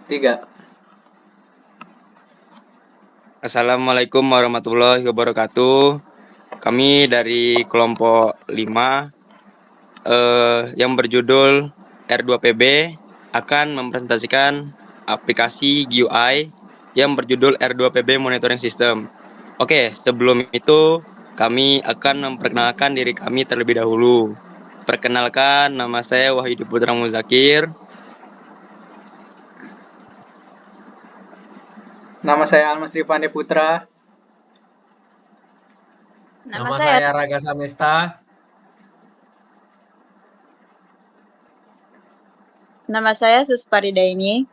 3. Assalamualaikum warahmatullahi wabarakatuh. Kami dari kelompok 5 yang berjudul R2PB akan mempresentasikan aplikasi GUI yang berjudul R2PB Monitoring System. Oke, sebelum itu kami akan memperkenalkan diri kami terlebih dahulu. Perkenalkan, nama saya Wahyu Putra Muzakir. Nama saya Almas Rifande Putra. Nama saya Raga Samesta. Nama saya Susparidaini.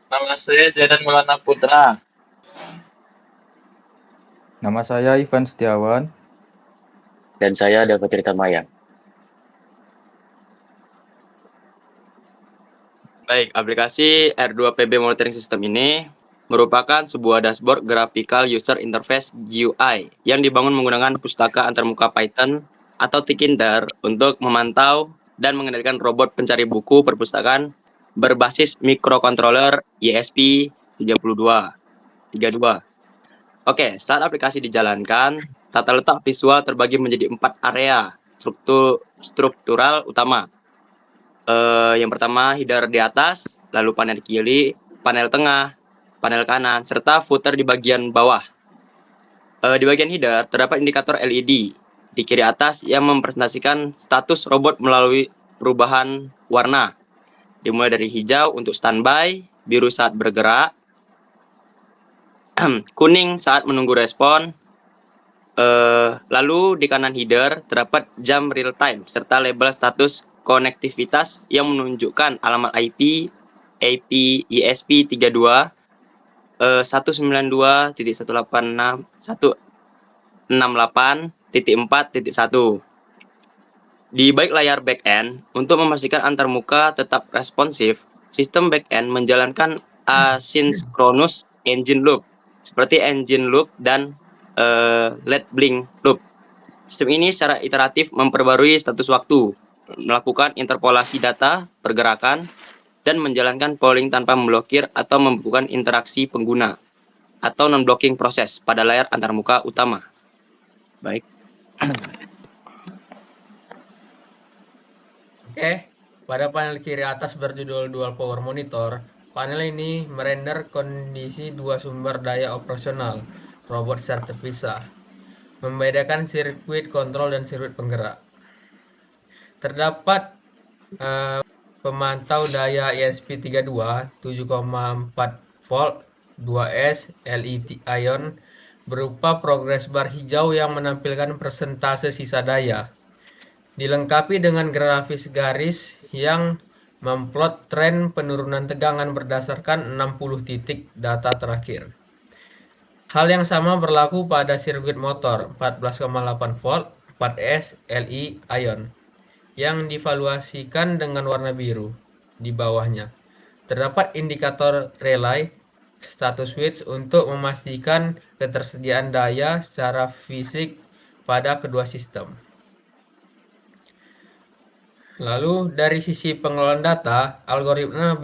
Nama saya Zedan Maulana Putra. Nama saya Ivan Setiawan. Dan saya David Tirtamaya. Baik, aplikasi R2PB Monitoring System ini merupakan sebuah dashboard graphical user interface GUI yang dibangun menggunakan pustaka antarmuka Python atau Tkinter untuk memantau dan mengendalikan robot pencari buku perpustakaan berbasis microcontroller ESP32. Oke, saat aplikasi dijalankan, tata letak visual terbagi menjadi 4 area struktural utama. Yang pertama, header di atas, lalu panel kiri, panel tengah, panel kanan, serta footer di bagian bawah. Di bagian header terdapat indikator LED di kiri atas yang mempresentasikan status robot melalui perubahan warna, dimulai dari hijau untuk standby, biru saat bergerak, kuning saat menunggu respon. Lalu di kanan header terdapat jam real time serta label status konektivitas yang menunjukkan alamat IP ESP32 192.168.4.1. Di balik layar backend, untuk memastikan antarmuka tetap responsif, sistem backend menjalankan asynchronous engine loop seperti engine loop dan LED blink loop. Sistem ini secara iteratif memperbarui status waktu, melakukan interpolasi data pergerakan, dan menjalankan polling tanpa memblokir atau membekukan interaksi pengguna atau non-blocking proses pada layar antarmuka utama. Baik. Oke, pada panel kiri atas berjudul Dual Power Monitor, panel ini merender kondisi dua sumber daya operasional robot secara terpisah, membedakan sirkuit kontrol dan sirkuit penggerak. Terdapat pemantau daya ESP32 7,4 volt 2S LED ion berupa progress bar hijau yang menampilkan persentase sisa daya. Dilengkapi dengan grafis garis yang memplot tren penurunan tegangan berdasarkan 60 titik data terakhir. Hal yang sama berlaku pada sirkuit motor 14,8 volt 4S Li ion yang divaluasikan dengan warna biru di bawahnya. Terdapat indikator relay status switch untuk memastikan ketersediaan daya secara fisik pada kedua sistem. Lalu dari sisi pengelolaan data, algoritma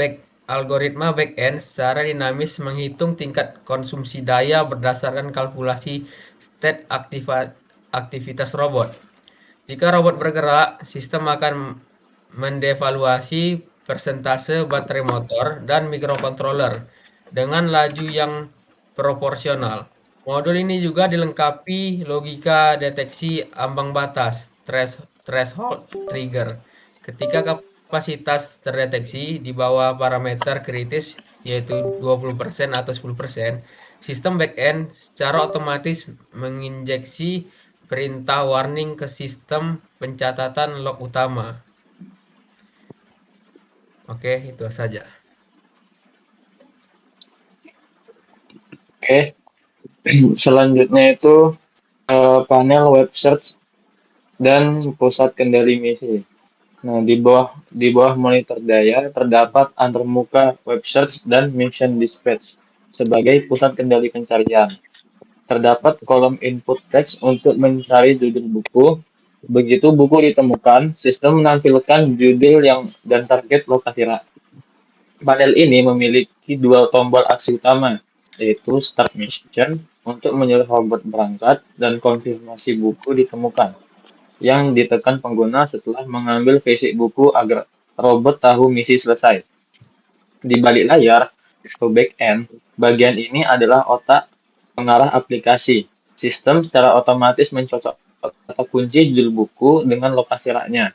backend secara dinamis menghitung tingkat konsumsi daya berdasarkan kalkulasi state aktivitas robot. Jika robot bergerak, sistem akan mendevaluasi persentase baterai motor dan mikrokontroler dengan laju yang proporsional. Modul ini juga dilengkapi logika deteksi ambang batas threshold trigger. Ketika kapasitas terdeteksi di bawah parameter kritis yaitu 20% atau 10%, sistem backend secara otomatis menginjeksi perintah warning ke sistem pencatatan log utama. Oke, itu saja. Oke, selanjutnya itu panel web search dan pusat kendali misi. Nah, di bawah monitor daya terdapat antarmuka web search dan mission dispatch sebagai pusat kendali pencarian. Terdapat kolom input teks untuk mencari judul buku, Begitu buku ditemukan, sistem menampilkan judul dan target lokasi rak. Panel ini memiliki dua tombol aksi utama, yaitu Start Mission untuk menyuruh robot berangkat dan konfirmasi buku ditemukan, yang ditekan pengguna setelah mengambil fisik buku agar robot tahu misi selesai. Di balik layar, atau back-end, bagian ini adalah otak pengarah aplikasi. Sistem secara otomatis mencocok kata kunci judul buku dengan lokasi raknya,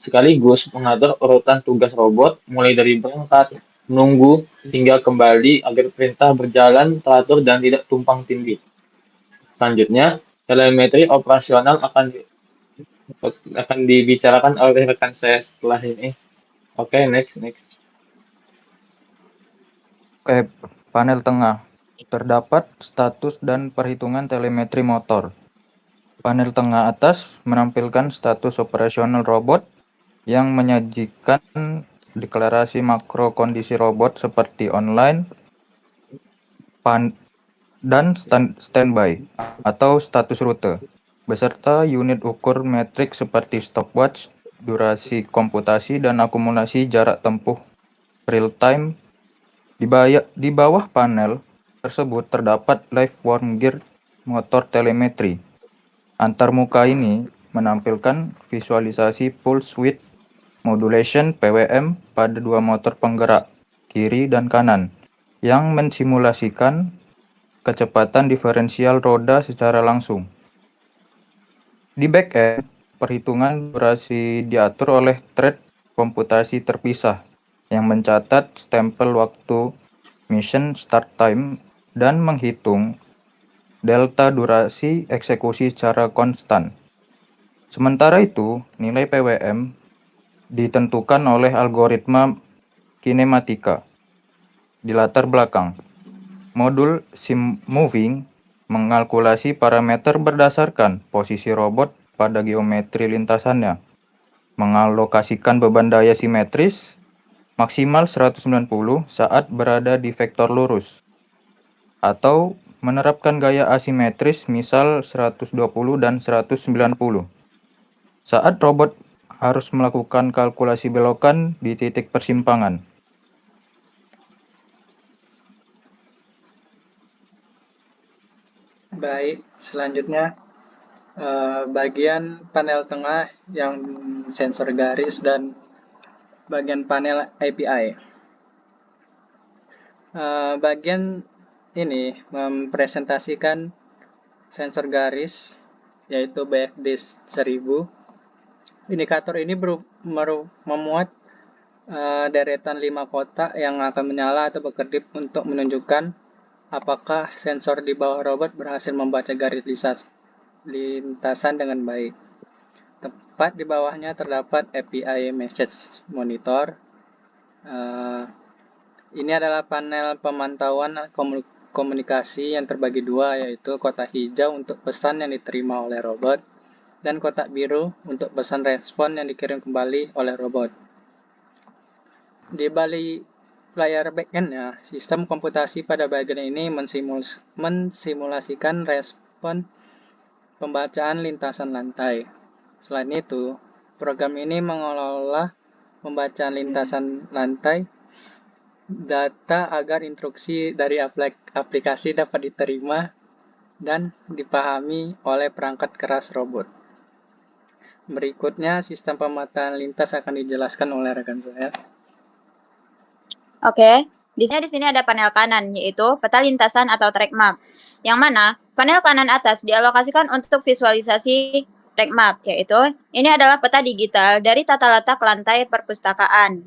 sekaligus mengatur urutan tugas robot mulai dari berangkat, menunggu, hingga kembali agar perintah berjalan teratur dan tidak tumpang tindih. Selanjutnya, telemetri operasional akan dibicarakan oleh rekan saya setelah ini. Oke, next. Oke, panel tengah. Terdapat status dan perhitungan telemetri motor. Panel tengah atas menampilkan status operasional robot yang menyajikan deklarasi makro kondisi robot seperti online dan standby atau status rute, beserta unit ukur metrik seperti stopwatch, durasi komputasi, dan akumulasi jarak tempuh real-time. Di bawah panel tersebut terdapat live worm gear motor telemetri. Antarmuka ini menampilkan visualisasi pulse width modulation (PWM) pada dua motor penggerak, kiri dan kanan, yang mensimulasikan kecepatan diferensial roda secara langsung. Di back-end, perhitungan durasi diatur oleh thread komputasi terpisah yang mencatat stempel waktu mission start time dan menghitung delta durasi eksekusi secara konstan. Sementara itu, nilai PWM ditentukan oleh algoritma kinematika. Di latar belakang, modul SimMoving mengalkulasi parameter berdasarkan posisi robot pada geometri lintasannya, mengalokasikan beban daya simetris maksimal 190 saat berada di vektor lurus, atau menerapkan gaya asimetris misal 120 dan 190 saat robot harus melakukan kalkulasi belokan di titik persimpangan. Baik, selanjutnya bagian panel tengah yang sensor garis dan bagian panel API. Bagian ini mempresentasikan sensor garis, yaitu BFD 1000. Indikator ini memuat deretan 5 kotak yang akan menyala atau berkedip untuk menunjukkan apakah sensor di bawah robot berhasil membaca garis lintasan dengan baik. Tepat di bawahnya terdapat API Message Monitor. Ini adalah panel pemantauan komunikasi yang terbagi dua, yaitu kotak hijau untuk pesan yang diterima oleh robot dan kotak biru untuk pesan respon yang dikirim kembali oleh robot. Di balik layar backend-nya, sistem komputasi pada bagian ini mensimulasikan respon pembacaan lintasan lantai. Selain itu, program ini mengelola pembacaan lintasan lantai data agar instruksi dari aplikasi dapat diterima dan dipahami oleh perangkat keras robot. Berikutnya, sistem pemetaan lintas akan dijelaskan oleh rekan saya. Oke, di sini ada panel kanan, yaitu peta lintasan atau track map, yang mana panel kanan atas dialokasikan untuk visualisasi track map, yaitu ini adalah peta digital dari tata letak lantai perpustakaan.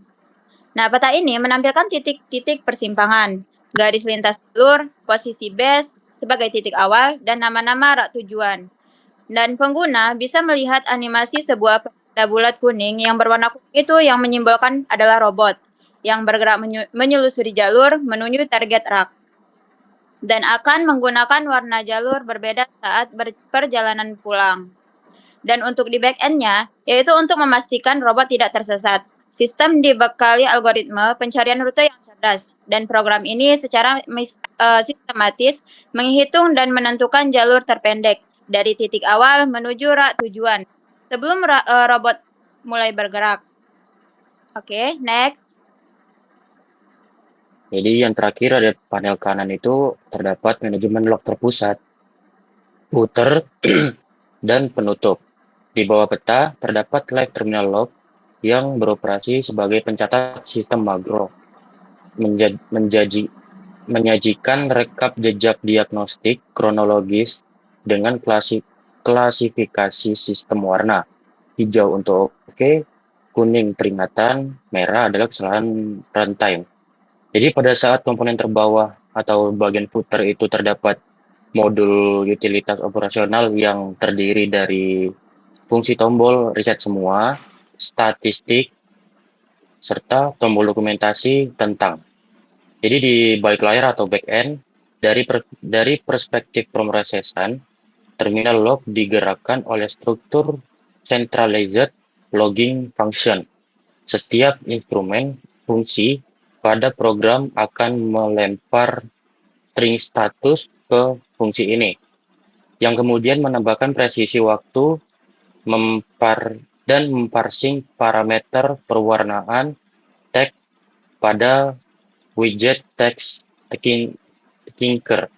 Nah, peta ini menampilkan titik-titik persimpangan, garis lintas jalur, posisi base sebagai titik awal, dan nama-nama rak tujuan. Dan pengguna bisa melihat animasi sebuah peda bulat kuning yang berwarna kuning itu yang menyimbolkan adalah robot yang bergerak menyelusuri jalur menuju target rak dan akan menggunakan warna jalur berbeda saat perjalanan pulang. Dan untuk di back-end-nya, yaitu untuk memastikan robot tidak tersesat. Sistem dibekali algoritma pencarian rute yang cerdas, dan program ini secara sistematis menghitung dan menentukan jalur terpendek dari titik awal menuju rak tujuan sebelum robot mulai bergerak. Oke, next. Jadi yang terakhir ada panel kanan itu terdapat manajemen log terpusat, footer, dan penutup. Di bawah peta terdapat live terminal log yang beroperasi sebagai pencatat sistem makro, menyajikan rekap jejak diagnostik kronologis dengan klasifikasi sistem warna. Hijau untuk oke, kuning peringatan, merah adalah kesalahan runtime. Jadi pada saat komponen terbawah atau bagian footer itu terdapat modul utilitas operasional yang terdiri dari fungsi tombol reset semua, statistik, serta tombol dokumentasi tentang. Jadi di balik layar atau backend, dari perspektif pemrosesan, terminal log digerakkan oleh struktur centralized logging function. Setiap instrumen fungsi pada program akan melempar string status ke fungsi ini, yang kemudian menambahkan presisi waktu dan memparsing parameter perwarnaan tag pada widget text tinker.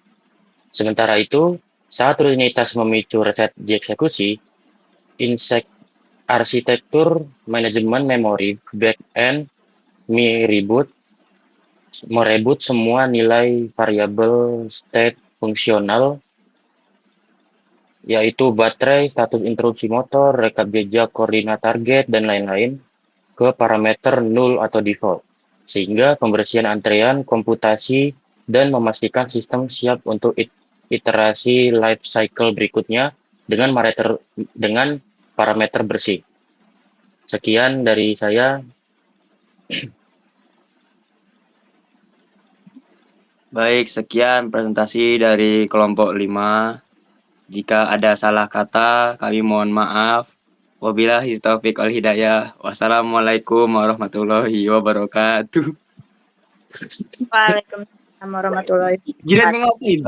Sementara itu, saat rutinitas memicu reset dieksekusi, arsitektur manajemen memori backend merebut semua nilai variabel state fungsional, yaitu baterai, status interupsi motor, rekap jejak koordinat target, dan lain-lain, ke parameter null atau default, sehingga pembersihan antrean komputasi dan memastikan sistem siap untuk iterasi life cycle berikutnya dengan parameter bersih. Sekian dari saya. Baik, sekian presentasi dari kelompok 5. Jika ada salah kata, kami mohon maaf. Wabillahi taufiq wal hidayah. Wassalamualaikum warahmatullahi wabarakatuh. Waalaikumsalam warahmatullahi wabarakatuh. Gila ngapain?